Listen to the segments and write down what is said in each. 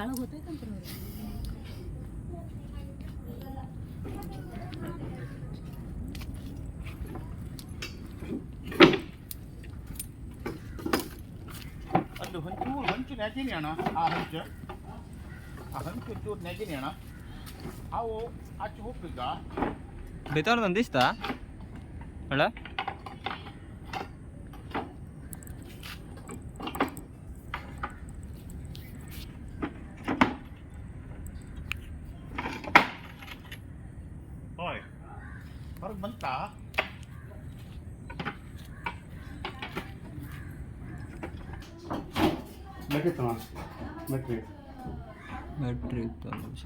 ಅದು ಹಂಚು ನೆಗಿನಿ ಅಣ್ಣ. ಆ ಹಂಚು ಚೂರು ನೆಗಿನಿ ಅಣ್ಣ. ಅವು ಆಚೆ ಹೋಗ್ಬೇಕ ಬೇತಾವ್ರದ್ದು ಒಂದಿಸ್ತಾ ಅಲ್ಲ ಹೊರಗೆ ಬಂತ. ಬ್ಯಾಟ್ರಿ ಇತ್ತು ಒಂದು ನಿಮಿಷ.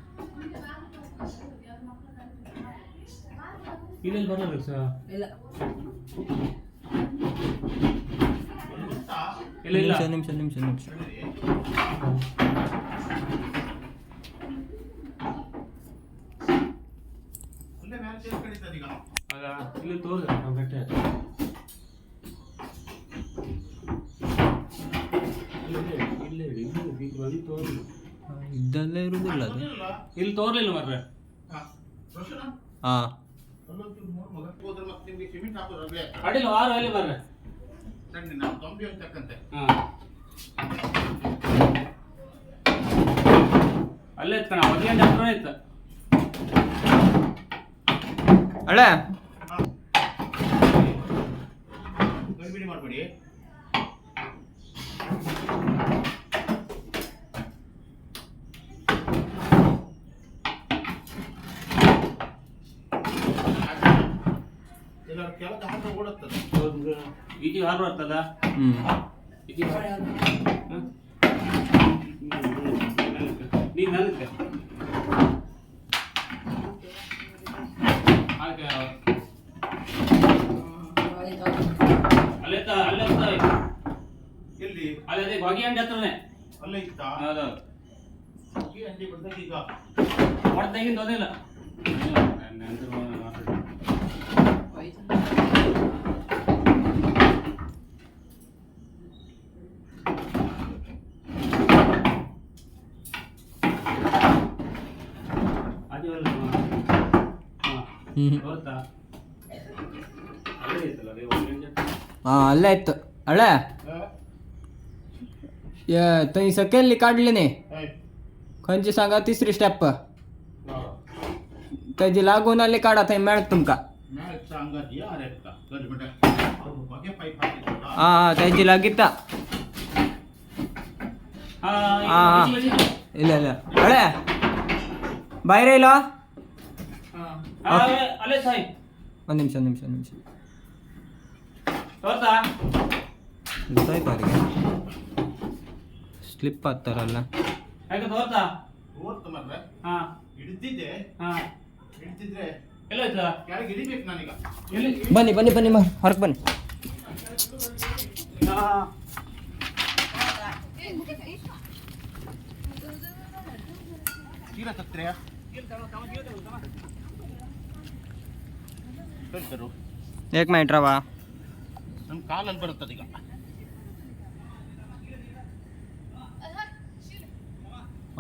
ಇಲ್ಲೆಲ್ಲಿ ಬರಲ್ಲ ಸರ್. ನಿಮಿಷ ಇಲ್ಲಿ ತೋರಿಸ ಗಟ್ಟೆ ಇದ್ದಲ್ಲೇ ಇರುವುದಿಲ್ಲ ಅದು. ಇಲ್ಲಿ ತೋರ್ಲಿಲ್ಲ ಮಾರ್ರೆ. ಹಾಂ ಅಡಿಲ್ಲ ವಾರ ಅಲ್ಲಿ ಬರ್ರೆ. ಅಲ್ಲೇ ಇತ್ತು ನಾವು ಅದೇ ಹತ್ರ ಇತ್ತು. ಅಳೆ ಗಡಿಬಿಡಿ ಮಾಡಬೇಡಿ. ಕೆಳಗೆ ಹಾಕಿ ಓಡುತ್ತದೆ. ಈಜಿ ಹಾರು ಬರ್ತದ. ಈಜಿ ನೀನು ನನಗೆ ಎಲ್ಲಿ ಅಲ್ಲೇ ಹೊಗೆ ಅಂಡಿ ಹತ್ರನೇ ಅಲ್ಲೇ ಇತ್ತಾ? ಹೌದು. ಹೊಗೆ ಅಂಡಿ ಬರ್ದಾಗ ಈಗ ಹೊಡೆದಾಗಿಂದ ಹೋದಿಲ್ಲ. ಹಾಂ अल्ले इತ್ತು अळे थंय सकयल काडले न्ही खंयची सांगा तिसरी स्टेप तेजी लागून आली काडा थंय मेळटा तुमकां. हां तेजी लागिता. हां ಇಲ್ಲ ಇಲ್ಲ ಅಳೆ ಬಾಯ್ರೆ ಇಲ್ಲ. ಅಲ್ಲೇ ಸಾಯ್ ಒಂದು ನಿಮಿಷ ತೋರ್ತಾ ಸಾಯ್ತಾರಿಗೆ ಸ್ಲಿಪ್ ಆಗ್ತಾರಲ್ಲ. ಹೇಗೆ ತೋರ್ತಾ ಓಡ್ತು ಮಾರ್ರೆ. ಹಾ ಹಿಡಿದಿದ್ದೆ. ಹಾ ಹಿಡಿದಿದ್ರೆ ಎಲ್ಲ ಆಯ್ತಾ? ಕೆಳಗೆ ಹಿಡಿಬೇಕು ನಾನೀಗ. ಬನ್ನಿ ಹೊರಗೆ ಬನ್ನಿ. ಚೀಲ ತತ್ರೆ ಹೇಳ್ತಾರು. ಏಕ್ ಮಿನಿಟ್ ರವ ನನ್ನ ಕಾಲಲ್ಲಿ ಬರುತ್ತದೆ ಈಗ.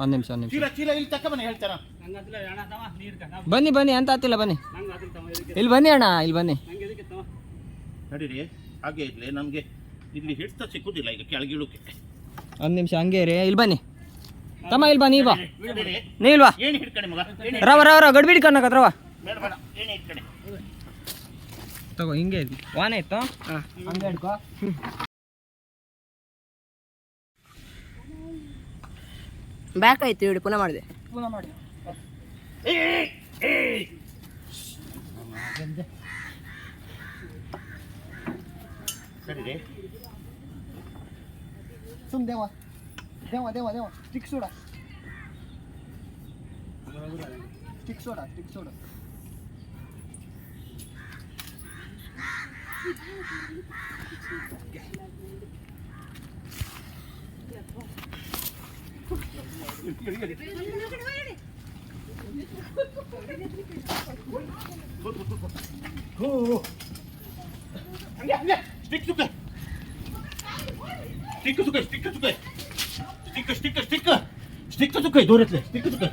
ಒಂದು ನಿಮಿಷ ಚೀಲ ಇಲ್ಲಿ ತಕ್ಕ ಬನ್ನಿ ಹೇಳ್ತಾರ. ಬನ್ನಿ ಅಂತ ಆತಿಲ್ಲ ಬನ್ನಿ. ಇಲ್ಲಿ ಬನ್ನಿ ಅಣ್ಣ ಇಲ್ಲಿ ಬನ್ನಿ. ನಡೀರಿ ಹಾಗೆ ಇರಲಿ. ನಮಗೆ ಇಲ್ಲಿ ಹಿಡ್ತಾ ಸಿಕ್ಕುದಿಲ್ಲ ಈಗ ಕೆಳಗಿಳುಕ್ಕೆ. ಒಂದು ನಿಮಿಷ ಹಂಗೆ ರೀ. ಇಲ್ಲಿ ಬನ್ನಿ ತಮ್ಮ ಇಲ್ಲಿ ಬಾ ನೀ ಬಾ ನೀ ಇಲ್ವಾ ಏನು ಹಿಡ್ಕಣಿ ಮಗ ರವ ಗಡ್ಬಿಡಿ ಕನ್ನಕತ್ ರವ ಬೇಡ ಬೇಡ ಏನು ಹಿಡ್ಕಣಿ ತಗೋ ಹಿಂಗೆ ವಾನೆ ಇತ್ತು ಹಂಗೆ ಹಿಡ್ಕೋ. ಬ್ಯಾಕ್ ಆಯ್ತು ಹೇಳಿ ಪುನಃ ಮಾಡಿದೆ. ಸರಿ ರೀ. ಸುಮ್ ದೇವ ಸ್ಟಿಕ್ ಸೋಡಾ ಹಂಗೆ ಸ್ಟಿಕ್ ಸುಕ್ಕ ಸ್ಟಿಕ್ स्टिक चुक आहे दोऱ्यातले स्टिक चुक आहे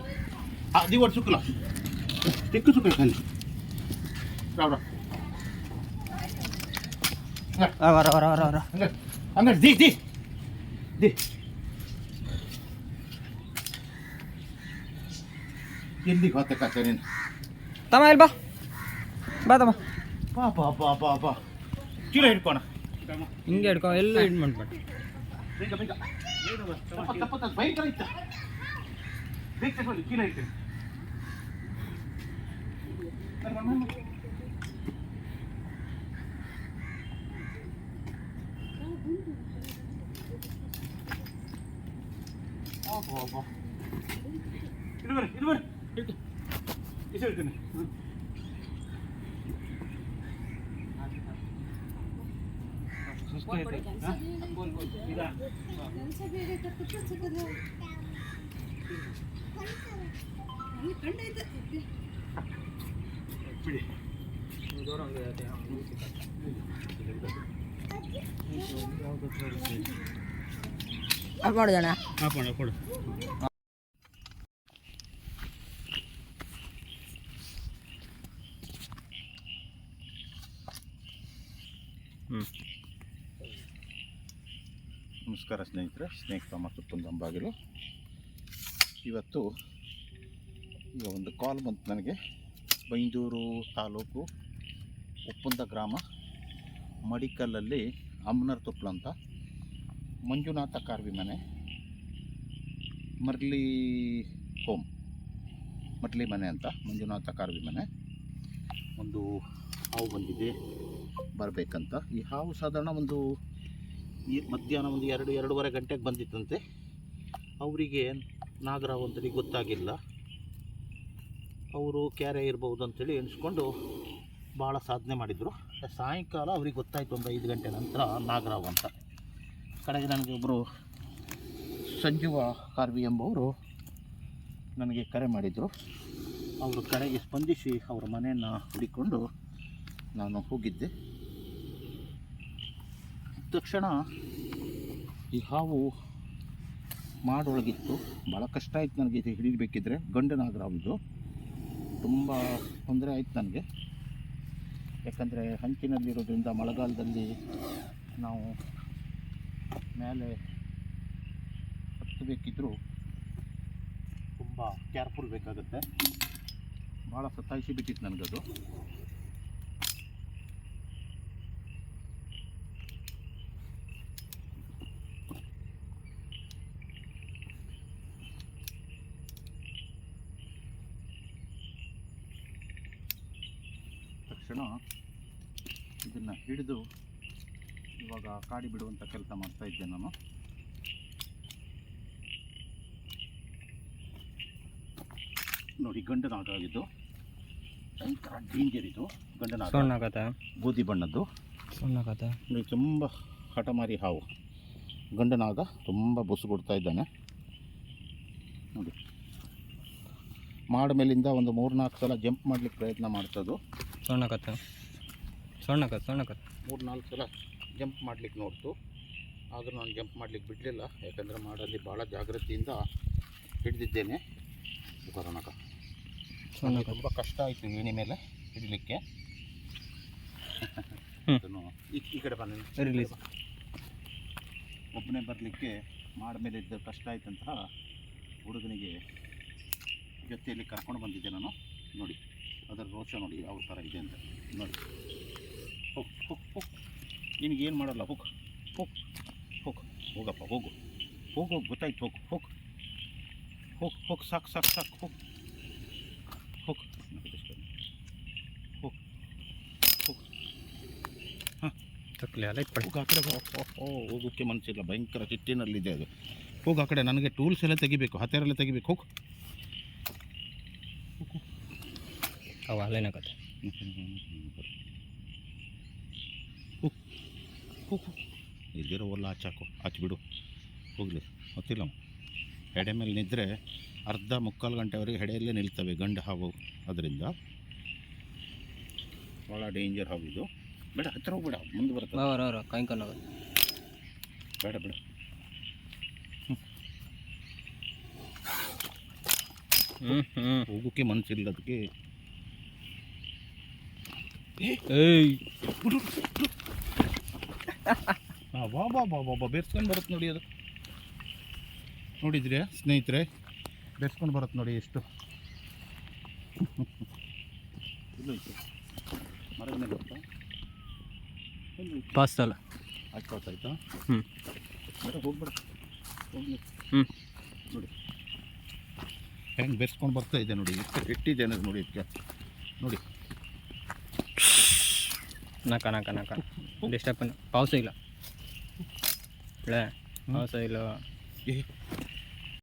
हा दिवड चुकला स्टिक चुक आहे खाली राव राव ಹಂಗ ದಿ ದಿ ದಿ ಎಲ್ಲಿಗೆ ಹೋಗ್ತಕ್ಕ ನೀನು ತಮ್ಮ ಇಲ್ಲಿ ಬಾ ಬಾ ತಮ್ಮ ಬಾ ಬಾ ಬಾ ಬಾ ಬಾ ಚೀಲ ಹಿಡ್ಕೋಣ ಹಿಂಗೆ ಹಿಡ್ಕೊ ಎಲ್ಲೂ ಹಿಡ್ ಮಾಡ್ಬೇಡ ಬೇಗ ಬೇಗ ತಪ್ಪತ್ತ ಭಯಂಕರ ಇತ್ತ ಬೇಗ ತಗೊಳ್ಳಿ ಚೀಲ ಇಟ್ಟು ಇದು ಬರ್ರಿ ಇಷ್ಟು ಹೇಳ್ತೀನಿ ಬಿಡಿ ಆಫ್ ಮಾಡೋದಣ್ಣ. ಕೊಡು ನಮಸ್ಕಾರ ಸ್ನೇಹಿತರೆ, ಸ್ನೇಕ್ ಫಾರ್ಮ್ ಸುತ್ತೊಂದು ಬಾಗಿಲು. ಇವತ್ತು ಈಗ ಒಂದು ಕಾಲ್ ಬಂತು ನನಗೆ. ಬೈಂದೂರು ತಾಲೂಕು ಉಪ್ಪುಂದ ಗ್ರಾಮ ಮಡಿಕಲ್ಲಲ್ಲಿ ಅಮ್ಮನರ್ ತುಪ್ಲ ಅಂತ ಮಂಜುನಾಥ ಕಾರ್ವಿ ಮನೆ ಮರ್ಲಿ ಹೋಮ್ ಮರ್ಲಿ ಮನೆ ಅಂತ ಮಂಜುನಾಥ ಕಾರ್ವಿ ಮನೆ. ಒಂದು ಹಾವು ಬಂದಿದೆ ಬರಬೇಕಂತ. ಈ ಹಾವು ಸಾಧಾರಣ ಒಂದು ಈ ಮಧ್ಯಾಹ್ನ ಒಂದು 2-2:30 ಗಂಟೆಗೆ ಬಂದಿತ್ತಂತೆ. ಅವರಿಗೆ ನಾಗರಾವ್ ಅಂತೇಳಿ ಗೊತ್ತಾಗಿಲ್ಲ. ಅವರು ಕ್ಯಾರೆ ಇರ್ಬೋದು ಅಂತೇಳಿ ಎಣಿಸ್ಕೊಂಡು ಭಾಳ ಸಾಧನೆ ಮಾಡಿದರು. ಸಾಯಂಕಾಲ ಅವ್ರಿಗೆ ಗೊತ್ತಾಯಿತು ಒಂದು 5 ಗಂಟೆ ನಂತರ ನಾಗರಾವ್ ಅಂತ. ಕಡೆಗೆ ನನಗೆ ಒಬ್ಬರು ಸಂಜೀವ ಕಾರ್ವಿ ಎಂಬವರು ನನಗೆ ಕರೆ ಮಾಡಿದರು. ಅವರು ಕರೆಗೆ ಸ್ಪಂದಿಸಿ ಅವರ ಮನೆಯನ್ನು ಹುಡುಕೊಂಡು ನಾನು ಹೋಗಿದ್ದೆ. ತಕ್ಷಣ ಈ ಹಾವು ಮಾಡೊಳಗಿತ್ತು. ಭಾಳ ಕಷ್ಟ ಆಯಿತು ನನಗೆ ಇದು ಹಿಡಿಬೇಕಿದ್ರೆ. ಗಂಡು ನಾಗರಾವ್ ಇದು. ತುಂಬ ತೊಂದರೆ ಆಯಿತು ನನಗೆ. ಯಾಕಂದರೆ ಹಂಚಿನಲ್ಲಿರೋದ್ರಿಂದ ಮಳೆಗಾಲದಲ್ಲಿ ನಾವು ಮೇಲೆ ಹತ್ತಬೇಕಿದ್ರೂ ತುಂಬ ಕೇರ್ಫುಲ್ ಬೇಕಾಗುತ್ತೆ. ಭಾಳ ಸತಾಯಿಸಿ ಬಿಟ್ಟಿತ್ತು ನನಗದು. ತಕ್ಷಣ ಇದನ್ನು ಹಿಡಿದು ಇವಾಗ ಕಾಡಿ ಬಿಡುವಂಥ ಕೆಲಸ ಮಾಡ್ತಾಯಿದ್ದೆ ನಾನು. ನೋಡಿ, ಗಂಡನಾಗ ಇದು ಭಯಂಕರ ಡೇಂಜರ್. ಇದು ಗಂಡನಾಗ ಬೂದಿ ಬಣ್ಣದ್ದು ನೋಡಿ, ತುಂಬ ಹಠಮಾರಿ ಹಾವು. ಗಂಡನಾಗ ತುಂಬ ಬುಸು ಕೊಡ್ತಾ ಇದ್ದಾನೆ ನೋಡಿ. ಮಾಡ ಮೇಲಿಂದ ಒಂದು 3-4 ಸಲ ಜಂಪ್ ಮಾಡ್ಲಿಕ್ಕೆ ಪ್ರಯತ್ನ ಮಾಡ್ತದ್ದು. 3-4 ಸಲ ಜಂಪ್ ಮಾಡ್ಲಿಕ್ಕೆ ನೋಡ್ತು. ಆದರೂ ನಾನು ಜಂಪ್ ಮಾಡ್ಲಿಕ್ಕೆ ಬಿಡಲಿಲ್ಲ. ಯಾಕಂದರೆ ಮಾಡಲ್ಲಿ ಭಾಳ ಜಾಗ್ರತೆಯಿಂದ ಹಿಡಿದಿದ್ದೇನೆ. ತುಂಬ ಕಷ್ಟ ಆಯಿತು ಏಣಿ ಮೇಲೆ ಹಿಡಲಿಕ್ಕೆ. ಈ ಕಡೆ ಬಂದ ಒಬ್ಬನೇ ಬರಲಿಕ್ಕೆ ಮಾಡ ಮೇಲೆ ಇದ್ದ ಕಷ್ಟ ಆಯ್ತಂತ ಹುಡುಗನಿಗೆ ಜೊತೆಯಲ್ಲಿ ಕರ್ಕೊಂಡು ಬಂದಿದ್ದೆ ನಾನು. ನೋಡಿ ಅದರ ರೋಷ ನೋಡಿ ಯಾವ ಥರ ಇದೆ ಅಂತ ನೋಡಿ. ಹೋಗು ಹೋಗು ಹೋಗು, ನಿನಗೇನು ಮಾಡಲ್ಲ. ಹೋಗು ಹೋಗು ಹೋಗು ಹೋಗಪ್ಪ, ಹೋಗು ಹೋಗು, ಗೊತ್ತಾಯ್ತು. ಹೋಗು ಹೋಗು ಹೋಗು ಹೋಗು, ಸಾಕು ಸಾಕು ಸಾಕು, ಹೋಗು ಹೋಗು ಹೋಗು ಹೋಗು. ಹಾಂ ಹೋಗು ಆ ಕಡೆ. ಹೋಗೋಕ್ಕೆ ಮನಸ್ಸಿಲ್ಲ, ಭಯಂಕರ ಚಿಟ್ಟಿನಲ್ಲಿದೆ ಅದು. ಹೋಗು ಆ ಕಡೆ. ನನಗೆ ಟೂಲ್ಸ್ ಎಲ್ಲ ತೆಗಿಬೇಕು, ಹತ್ಯಾರೆಲ್ಲ ತೆಗಿಬೇಕು. ಹೋಗು ಇಲ್ಲಿರೋ ಒಲ್ಲ ಆಚಾಕು ಆಚಿಬಿಡು. ಹೋಗಲಿ, ಗೊತ್ತಿಲ್ಲ. ಹೆಡೆ ಮೇಲೆ ನಿಂತರೆ 1/2-3/4 ಗಂಟೆವರೆಗೆ ಹೆಡೆಯಲ್ಲೇ ನಿಲ್ತವೆ ಗಂಡು ಹಾವು. ಅದರಿಂದ ಭಾಳ ಡೇಂಜರ್ ಹಾವು ಇದು. ಬೇಡ, ಹತ್ತಿರ ಹೋಗ್ಬೇಡ, ಮುಂದೆ ಬರ್ತದೆ. ಬೇಡ ಬೇಡ. ಹೋಗೋಕ್ಕೆ ಮನಸ್ಸಿಲ್ಲ ಅದಕ್ಕೆ. ಏಯ್ ಬಾ ಬಾ ಬಾ ಬಾ ಬಾ ಬೆರ್ಸ್ಕೊಂಡು ಬರುತ್ತೆ ನೋಡಿ ಅದು. ನೋಡಿದ್ರಿ ಸ್ನೇಹಿತರೆ, ಬೆರ್ಸ್ಕೊಂಡು ಬರುತ್ತೆ ನೋಡಿ ಎಷ್ಟು. ಎಲ್ಲೋಯ್ತು ಮರದ ಮೇಲೆ ಬರುತ್ತಾ? ಎಲ್ಲೋಯ್ತು? ಪಾಸ್ ಅಲ್ಲ. ಆಯ್ತಾ? ಹ್ಞೂ ಹೋಗ್ಬಿಡ ಹೋಗ್ಲಿ. ಹ್ಞೂ ನೋಡಿ ಹೆಂಗೆ ಬೆರ್ಸ್ಕೊಂಡು ಬರ್ತಾ ಇದೆ ನೋಡಿ, ಎಷ್ಟಿದೆ ಅನ್ನೋದು ನೋಡಿ ಇದಕ್ಕೆ ನೋಡಿ. ನಕ ಡಿಸ್ಟರ್ಬ್ ಪಾವಸ ಇಲ್ಲ ಪಾವಸ ಇಲ್ಲ.